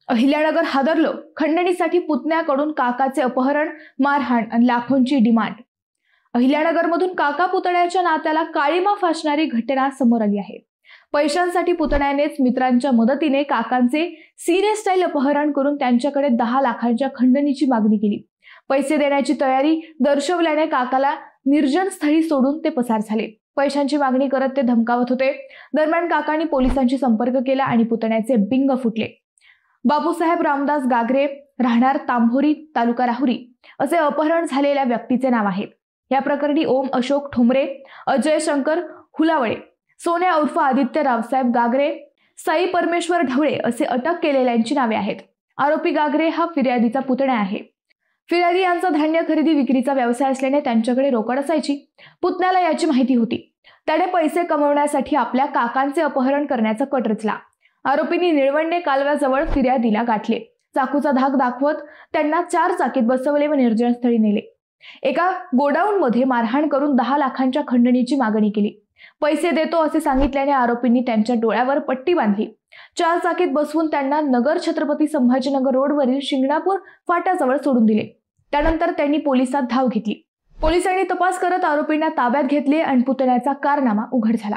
अहिल्यानगर हादरलं, खंडणीसाठी पुतण्याकडून काकाचे अपहरण, मारहाण आणि लाखोंची डिमांड। अहिल्यानगरमधून काका पुतण्याच्या नात्याला काळीमा फासणारी घटना समोर आली आहे। पैशांसाठी पुतण्यानेच मित्रांच्या मदतीने काकांचे सिने स्टाईल अपहरण करून त्यांच्याकडे 10 लाखांच्या खंडणीची मागणी केली। पैसे देण्याची तयारी दर्शवल्याने काकाला निर्जन स्थळी सोडून ते पसार झाले। पैशांची मागणी करत ते धमकावत होते। दरम्यान काकांनी पोलिसांशी संपर्क केला आणि पुतण्याचे बिंग फुटले। बापूसाहेब रामदास गागरे, राहणार तांभोरी, तालुका राहुरी असे अपहरण झालेल्या व्यक्तीचे नाव आहे। या प्रकरणी ओम अशोक ठोंबरे, अजय शंकर हुलावळे, सोन्या उर्फ आदित्य रावसाहेब गागरे, साई परमेश्वर ढवळे असे अटक केलेल्यांची नावे आहेत। आरोपी गागरे हा फिर्यादीचा पुतण्या आहे। फिर्यादी यांचा धान्य खरेदी विक्रीचा व्यवसाय असल्याने त्यांच्याकडे रोकड असायची। पुतण्याला याची माहिती होती। त्याने पैसे कमवण्यासाठी आपल्या काकांचे अपहरण करण्याचा कट रचला। आरोपींनी निळवंडे कालव्याजवळ फिर्यादीला गाठले, चाकूचा धाक दाखवत त्यांना 4 चाकीत बसवले व निर्जन स्थळी नेले। एका गोडाऊन मध्ये मारहाण करून 10 लाखांच्या खंडणीची मागणी केली। पैसे देतो असे सांगितल्याने आरोपींनी त्यांच्या डोळ्यावर पट्टी बांधली। 4 चाकीत बसवून त्यांना नगर छत्रपती संभाजीनगर रोडवरील शिंगणापूर फाट्याजवळ सोडून दिले। त्यानंतर त्यांनी पोलिसात धाव घेतली। पोलिसांनी तपास करत आरोपींना ताब्यात घेतले आणि पुतण्याचा कारनामा उघड झाला।